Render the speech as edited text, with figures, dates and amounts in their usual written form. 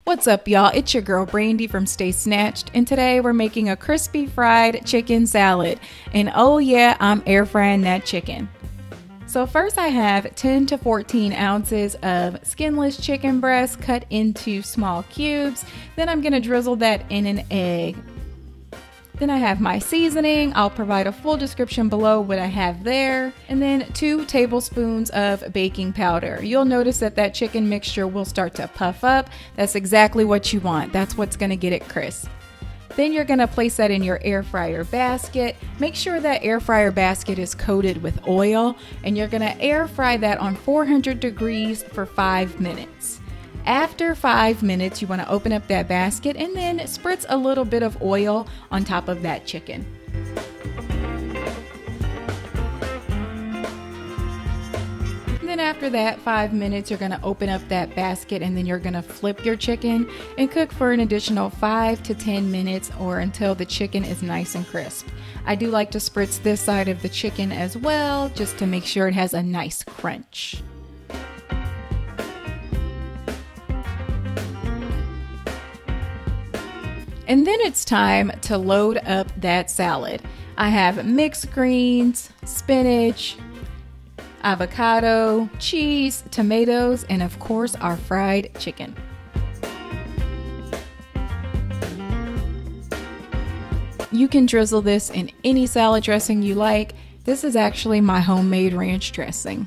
What's up, y'all? It's your girl Brandy from Stay Snatched, and today we're making a crispy fried chicken salad. And oh yeah, I'm air frying that chicken. So first I have 10 to 14 ounces of skinless chicken breast cut into small cubes. Then I'm gonna drizzle that in an egg. Then I have my seasoning. I'll provide a full description below what I have there. And then 2 tablespoons of baking powder. You'll notice that that chicken mixture will start to puff up. That's exactly what you want. That's what's gonna get it crisp. Then you're gonna place that in your air fryer basket. Make sure that air fryer basket is coated with oil, and you're gonna air fry that on 400 degrees for 5 minutes. After 5 minutes, you want to open up that basket and then spritz a little bit of oil on top of that chicken. Then after that 5 minutes, you're going to open up that basket and then you're going to flip your chicken and cook for an additional 5 to 10 minutes or until the chicken is nice and crisp. I do like to spritz this side of the chicken as well, just to make sure it has a nice crunch. And then it's time to load up that salad. I have mixed greens, spinach, avocado, cheese, tomatoes, and of course our fried chicken. You can drizzle this in any salad dressing you like. This is actually my homemade ranch dressing.